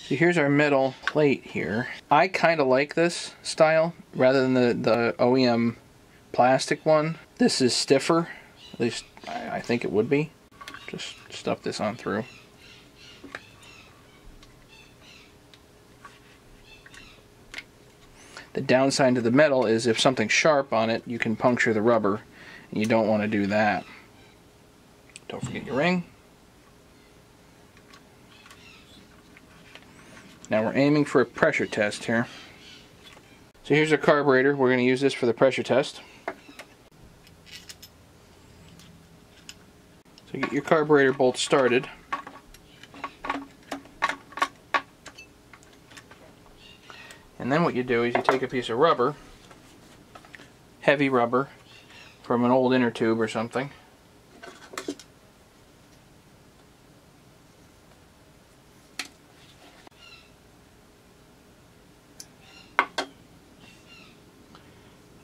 So here's our metal plate here. I kind of like this style rather than the OEM plastic one. This is stiffer, at least I think it would be. Just stuff this on through. The downside to the metal is if something's sharp on it, you can puncture the rubber, and you don't want to do that. Don't forget your ring. Now we're aiming for a pressure test here. So here's our carburetor. We're going to use this for the pressure test. So get your carburetor bolt started. And then what you do is you take a piece of rubber, heavy rubber, from an old inner tube or something.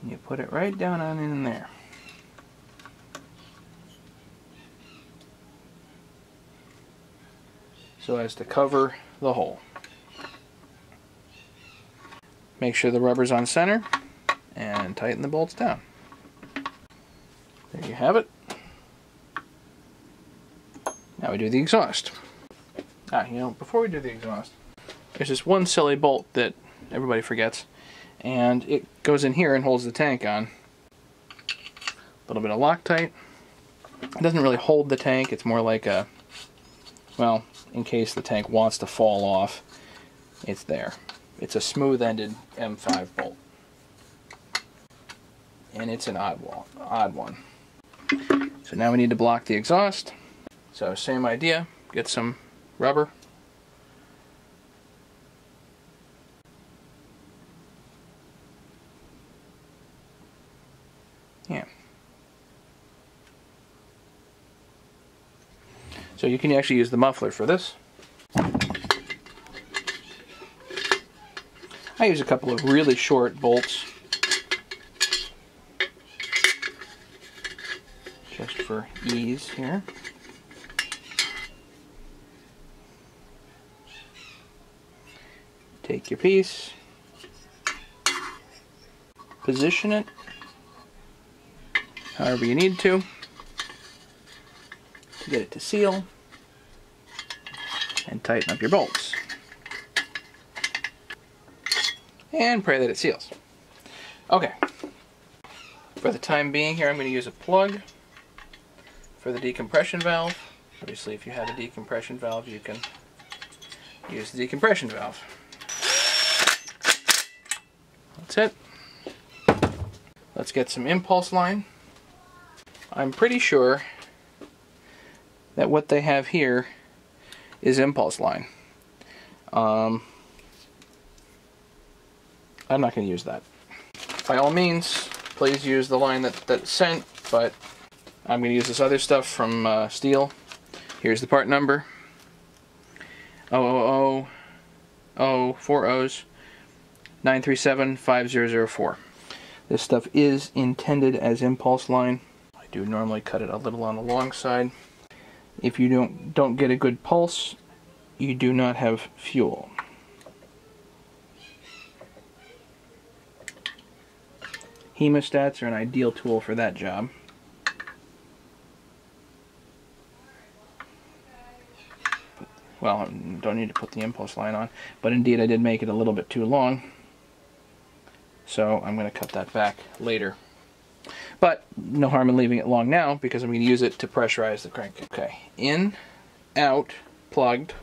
And you put it right down on in there. So as to cover the hole. Make sure the rubber's on center and tighten the bolts down. There you have it. Now we do the exhaust. Before we do the exhaust, there's this one silly bolt that everybody forgets, and it goes in here and holds the tank on. A little bit of Loctite. It doesn't really hold the tank, it's more like a, well, in case the tank wants to fall off, it's there. It's a smooth-ended M5 bolt. And it's an odd one. So now we need to block the exhaust. So same idea, get some rubber. Yeah. So you can actually use the muffler for this. I use a couple of really short bolts just for ease here. Take your piece, position it however you need to get it to seal, and tighten up your bolts. And pray that it seals. Okay. For the time being here, I'm going to use a plug for the decompression valve. Obviously, if you have a decompression valve, you can use the decompression valve. That's it. Let's get some impulse line. I'm pretty sure that what they have here is impulse line. I'm not going to use that. By all means, please use the line that's sent, but I'm going to use this other stuff from Steel. Here's the part number. 000 4 O's 9375004. This stuff is intended as impulse line. I do normally cut it a little on the long side. If you don't get a good pulse, you do not have fuel. Hemostats are an ideal tool for that job. Well, I don't need to put the impulse line on, but indeed I did make it a little bit too long, so I'm going to cut that back later. But no harm in leaving it long now, because I'm going to use it to pressurize the crank. Okay, in, out, plugged,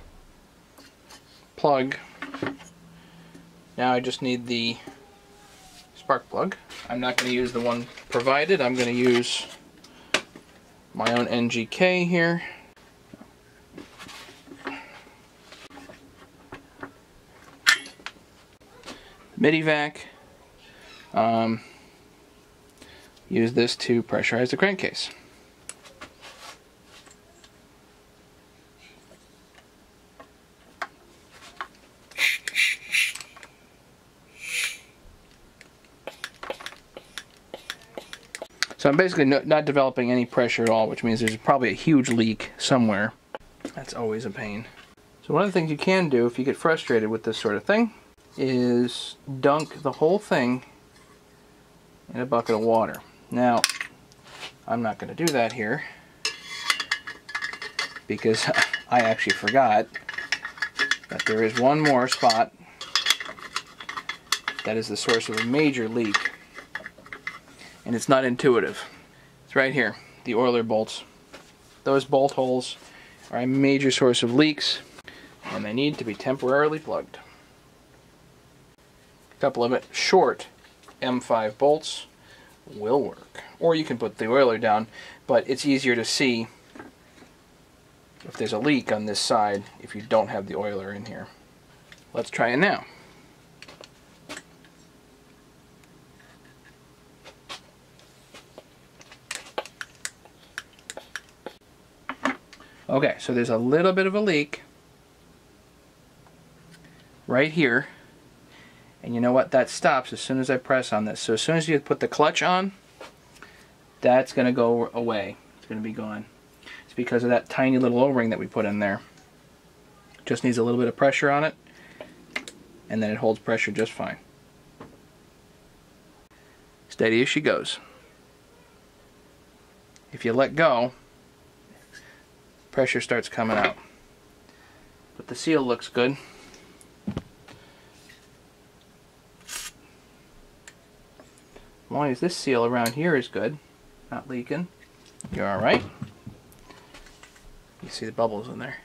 plug. Now I just need the spark plug. I'm not going to use the one provided. I'm going to use my own NGK here. MIDI vac. Use this to pressurize the crankcase. So I'm basically not developing any pressure at all, which means there's probably a huge leak somewhere. That's always a pain. So one of the things you can do if you get frustrated with this sort of thing is dunk the whole thing in a bucket of water. Now, I'm not going to do that here because I actually forgot that there is one more spot that is the source of a major leak, and it's not intuitive. It's right here, the oiler bolts. Those bolt holes are a major source of leaks, and they need to be temporarily plugged. A couple of short M5 bolts will work, or you can put the oiler down, but it's easier to see if there's a leak on this side if you don't have the oiler in here. Let's try it now. Okay, so there's a little bit of a leak right here, and you know what? That stops as soon as I press on this. So as soon as you put the clutch on, that's going to go away. It's going to be gone. It's because of that tiny little O-ring that we put in there. Just needs a little bit of pressure on it, and then it holds pressure just fine. Steady as she goes. If you let go, pressure starts coming out. But the seal looks good. As long as this seal around here is good, not leaking, you're alright. You see the bubbles in there.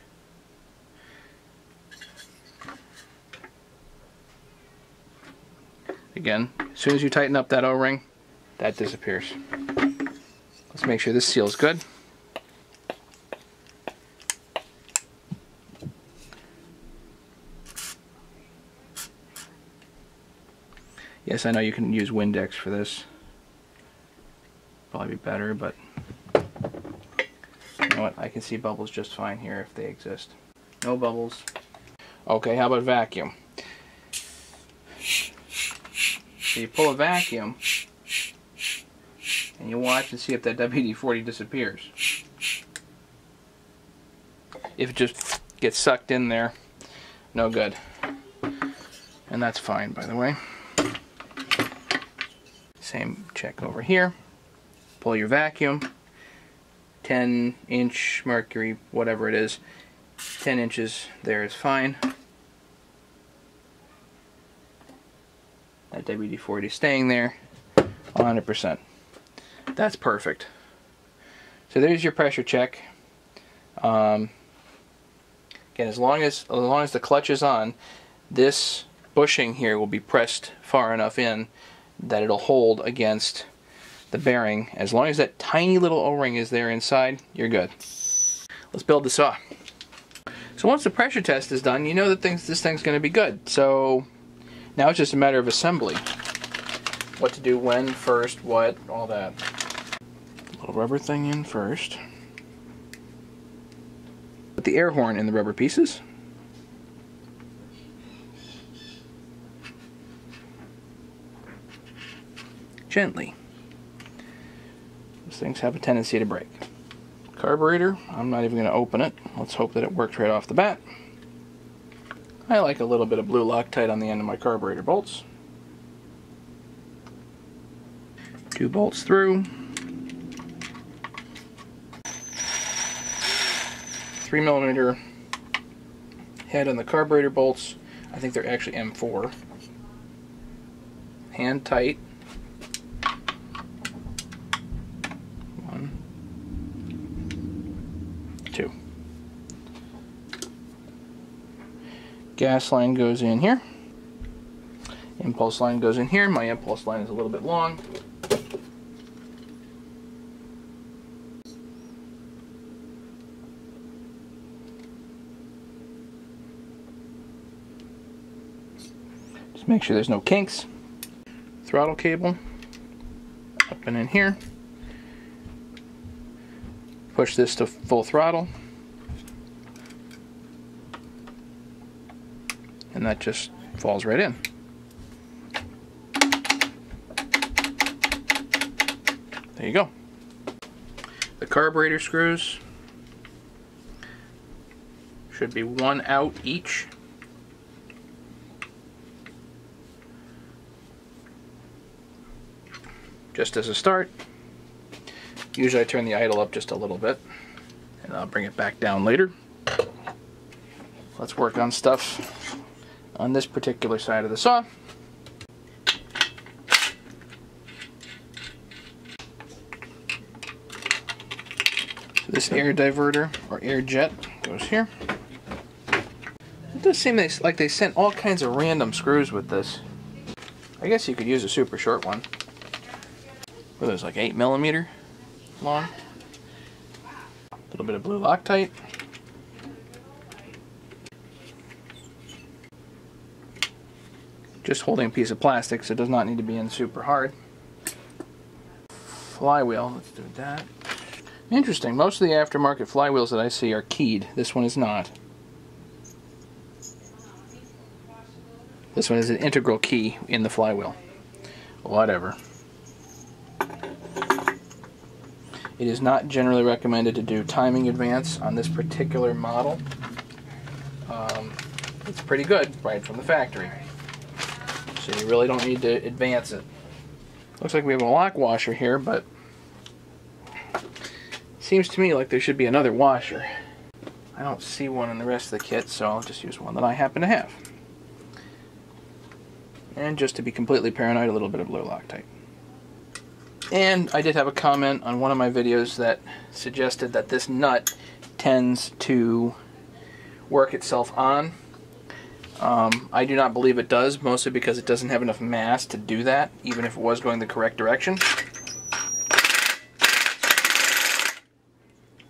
Again, as soon as you tighten up that O-ring, that disappears. Let's make sure this seal's good. Yes, I know you can use Windex for this. Probably be better, but you know what? I can see bubbles just fine here if they exist. No bubbles. Okay, how about vacuum? So you pull a vacuum and you watch and see if that WD-40 disappears. If it just gets sucked in there, no good. And that's fine, by the way. Same check over here. Pull your vacuum. 10-inch mercury, whatever it is. 10 inches there is fine. That WD-40 is staying there 100%. That's perfect. So there's your pressure check. Again, as long as the clutch is on, this bushing here will be pressed far enough in that it'll hold against the bearing. As long as that tiny little O-ring is there inside, you're good. Let's build the saw. So once the pressure test is done, you know that this thing's going to be good. So now it's just a matter of assembly. What to do when, first, what, all that. Little rubber thing in first. Put the air horn in the rubber pieces. Gently. Those things have a tendency to break. Carburetor, I'm not even going to open it. Let's hope that it works right off the bat. I like a little bit of blue Loctite on the end of my carburetor bolts. 2 bolts through. 3mm head on the carburetor bolts. I think they're actually M4. Hand tight. 1, 2. Gas line goes in here. Impulse line goes in here. My impulse line is a little bit long. Just make sure there's no kinks. Throttle cable up and in here. Push this to full throttle. And that just falls right in. There you go. The carburetor screws Should be one out each. Just as a start. Usually I turn the idle up just a little bit, and I'll bring it back down later. Let's work on stuff on this particular side of the saw. So this air diverter, or air jet, goes here. It does seem like they sent all kinds of random screws with this. I guess you could use a super short one. What are those, like 8mm long? A little bit of blue Loctite. Just holding a piece of plastic, so it does not need to be in super hard. Flywheel, let's do that. Interesting, most of the aftermarket flywheels that I see are keyed. This one is not. This one is an integral key in the flywheel. Whatever. It is not generally recommended to do timing advance on this particular model. It's pretty good right from the factory. So you really don't need to advance it. Looks like we have a lock washer here, but seems to me like there should be another washer. I don't see one in the rest of the kit, so I'll just use one that I happen to have. And just to be completely paranoid, a little bit of blue Loctite. And I did have a comment on one of my videos that suggested that this nut tends to work itself on. I do not believe it does, mostly because it doesn't have enough mass to do that, even if it was going the correct direction.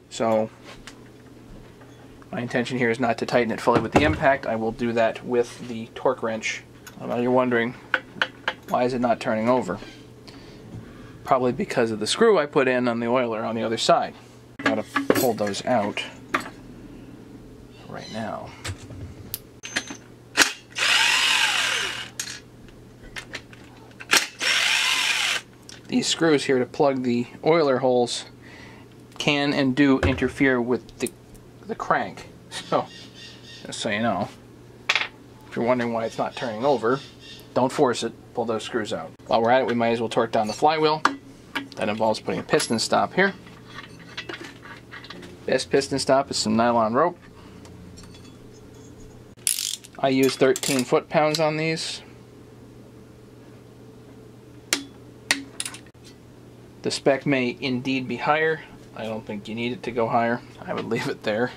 So my intention here is not to tighten it fully with the impact. I will do that with the torque wrench. Now you're wondering, why is it not turning over? Probably because of the screw I put in on the oiler on the other side. Gotta pull those out right now. These screws here to plug the oiler holes can and do interfere with the crank. So, just so you know, if you're wondering why it's not turning over, don't force it, pull those screws out. While we're at it, we might as well torque down the flywheel. That involves putting a piston stop here. Best piston stop is some nylon rope. I use 13 foot-pounds on these. The spec may indeed be higher. I don't think you need it to go higher. I would leave it there.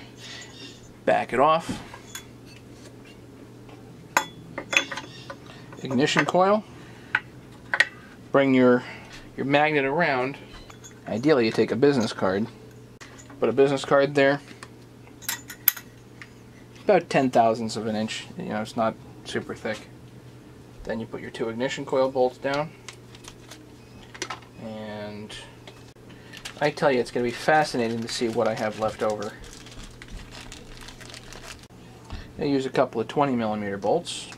Back it off. Ignition coil. Bring your magnet around. Ideally you take a business card. Put a business card there. About 0.10 of an inch. You know, it's not super thick. Then you put your 2 ignition coil bolts down. And I tell you, it's going to be fascinating to see what I have left over. I use a couple of 20mm bolts.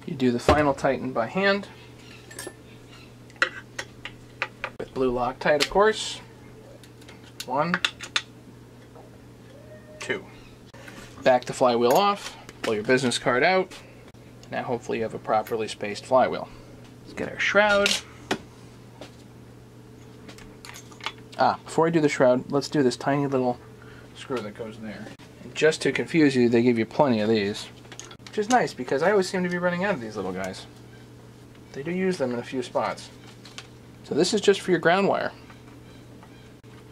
You do the final tighten by hand. With blue Loctite, of course. 1, 2. Back the flywheel off. Pull your business card out. Now hopefully you have a properly spaced flywheel. Let's get our shroud. Before I do the shroud, let's do this tiny little screw that goes there. And just to confuse you, they give you plenty of these. Which is nice, because I always seem to be running out of these little guys. They do use them in a few spots. So this is just for your ground wire.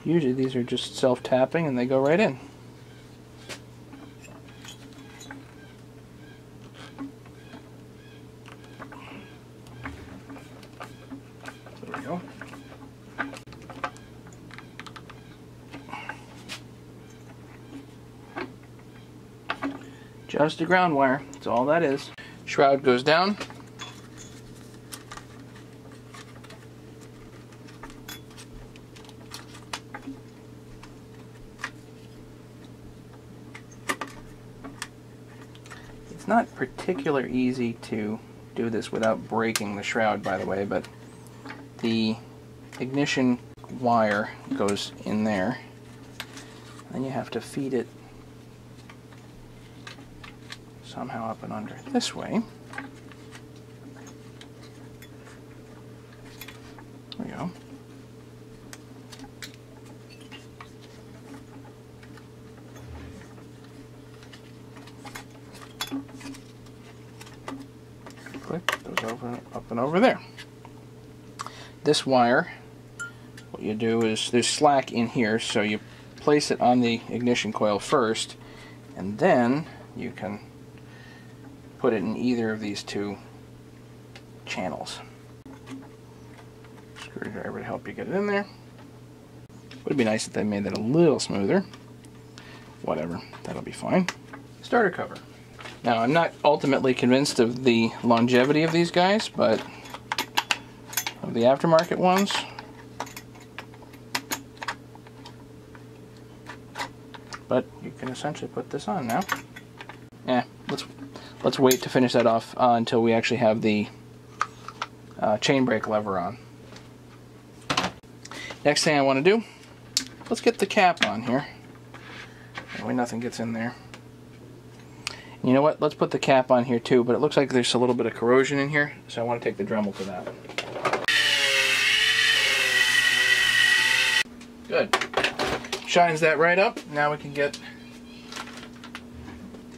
Usually these are just self-tapping and they go right in. There we go. Just a ground wire, that's all that is. Shroud goes down. It's not particularly easy to do this without breaking the shroud, by the way, but the ignition wire goes in there. Then you have to feed it somehow up and under this way. There we go. Click, goes over, up and over there. This wire, what you do is, there's slack in here, so you place it on the ignition coil first, and then you can put it in either of these two channels. Screwdriver to help you get it in there. Would be nice if they made that a little smoother. Whatever, that'll be fine. Starter cover. Now, I'm not ultimately convinced of the longevity of these guys, but of the aftermarket ones, but you can essentially put this on now. Let's wait to finish that off until we actually have the chain brake lever on. Next thing I want to do, let's get the cap on here. That way nothing gets in there. And you know what? Let's put the cap on here too, but it looks like there's a little bit of corrosion in here, so I want to take the Dremel to that. Good. Shines that right up. Now we can get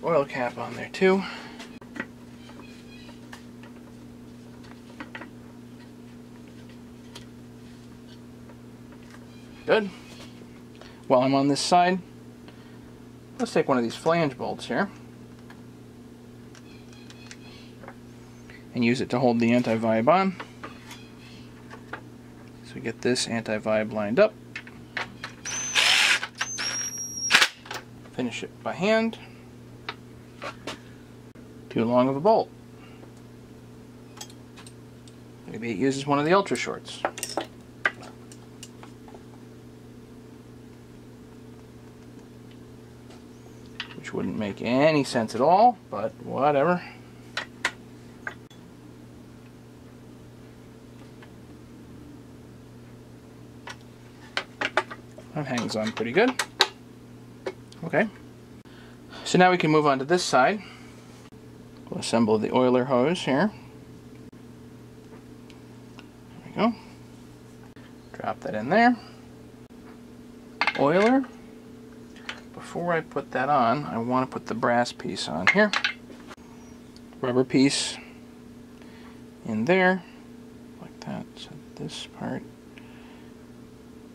oil cap on there too. Good. While I'm on this side, let's take one of these flange bolts here and use it to hold the anti-vibe on. So we get this anti-vibe lined up. Finish it by hand. Too long of a bolt. Maybe it uses one of the ultra shorts. Which wouldn't make any sense at all, but whatever. That hangs on pretty good. Okay. So now we can move on to this side. We'll assemble the oiler hose here. There we go. Drop that in there. Oiler. Before I put that on, I want to put the brass piece on here. Rubber piece in there, like that. So this part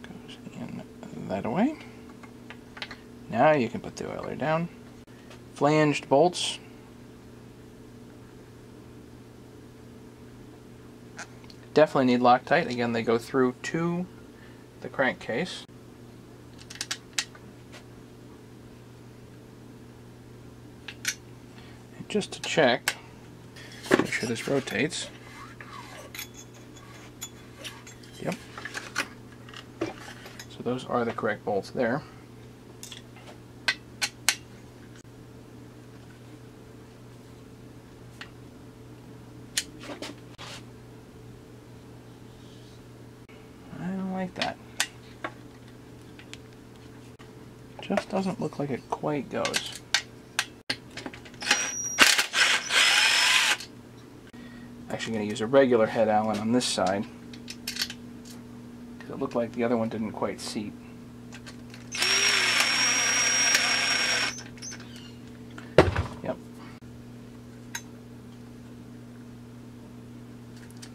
goes in that way. Now you can put the oiler down. Flanged bolts. Definitely need Loctite. Again, they go through to the crankcase. And just to check, make sure this rotates. Yep. So those are the correct bolts there. Like that. Just doesn't look like it quite goes. Actually going to use a regular head Allen on this side because it looked like the other one didn't quite seat. Yep.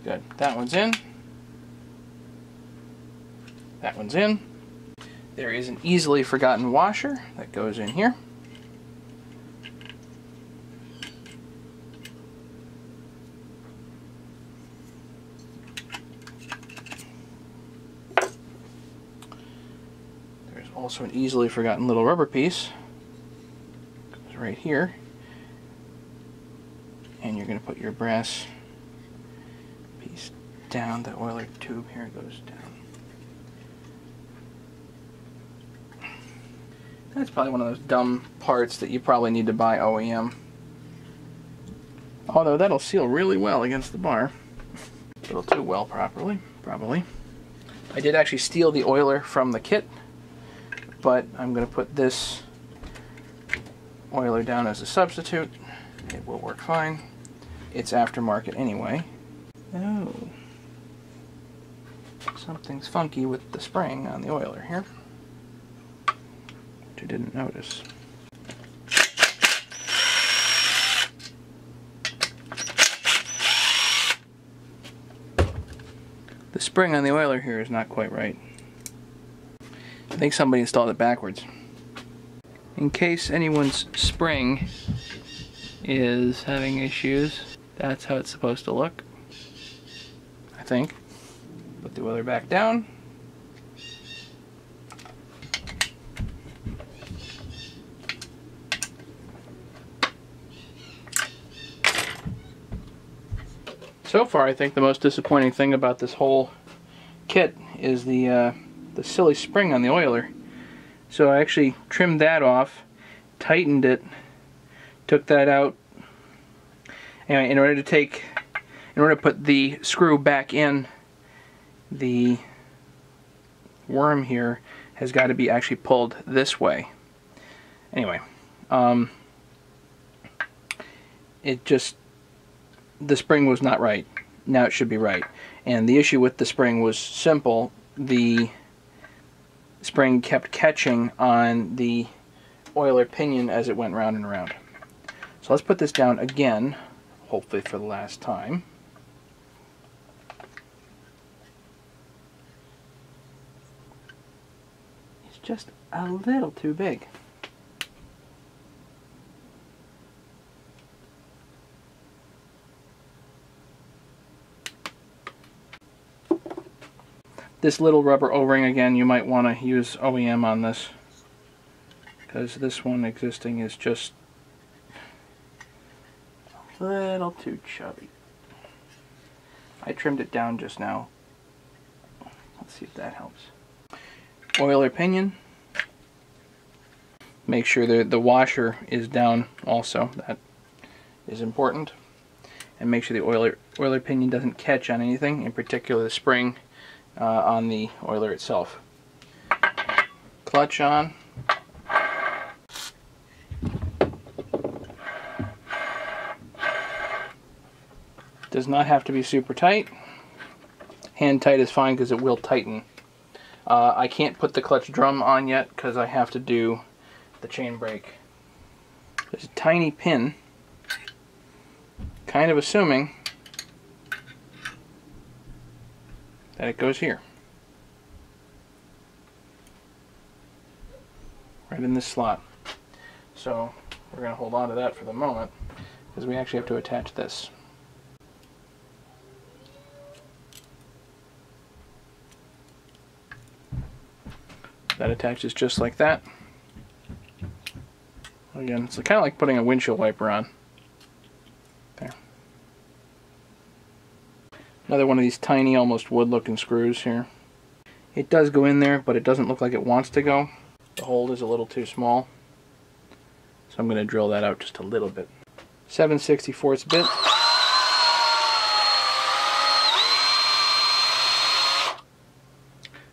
Good. That one's in. That one's in. There is an easily forgotten washer that goes in here. There's also an easily forgotten little rubber piece. Goes right here. And you're going to put your brass piece down the oiler tube. Here it goes down. That's probably one of those dumb parts that you probably need to buy OEM. Although that'll seal really well against the bar. A little too well probably. I did actually steal the oiler from the kit, but I'm going to put this oiler down as a substitute. It will work fine. It's aftermarket anyway. Oh, something's funky with the spring on the oiler here, which I didn't notice. The spring on the oiler here is not quite right. I think somebody installed it backwards. In case anyone's spring is having issues, that's how it's supposed to look, I think. Put the oiler back down. So far, I think the most disappointing thing about this whole kit is the silly spring on the oiler. So I actually trimmed that off, tightened it, took that out. Anyway, in order to put the screw back in, the worm here has got to be actually pulled this way. Anyway, the spring was not right. Now it should be right. And the issue with the spring was simple. The spring kept catching on the oiler pinion as it went round and round. So let's put this down again, hopefully for the last time. It's just a little too big. This little rubber O-ring, again, you might want to use OEM on this, because this one existing is just a little too chubby. I trimmed it down just now. Let's see if that helps. Oiler pinion. Make sure the washer is down also. That is important. And make sure the oiler pinion doesn't catch on anything, in particular the spring on the oiler itself. Clutch on. Does not have to be super tight. Hand tight is fine because it will tighten. I can't put the clutch drum on yet because I have to do the chain brake. There's a tiny pin, kind of assuming that it goes here. Right in this slot. So we're going to hold on to that for the moment because we actually have to attach this. That attaches just like that. Again, it's kind of like putting a windshield wiper on. There. Another one of these tiny, almost wood-looking screws here. It does go in there, but it doesn't look like it wants to go. The hole is a little too small, so I'm going to drill that out just a little bit. 7/64 bit.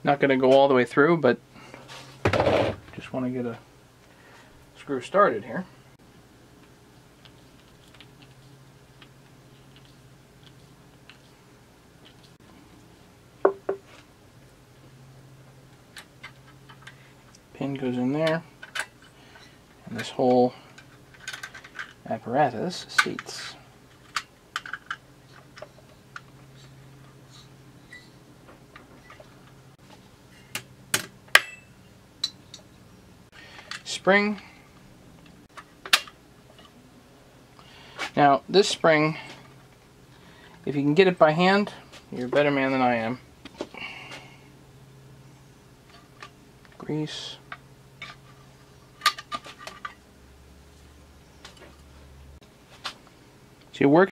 Not going to go all the way through, but just want to get a screw started here. Pin goes in there, and this whole apparatus seats. Spring. Now this spring, if you can get it by hand, you're a better man than I am. Grease. So you work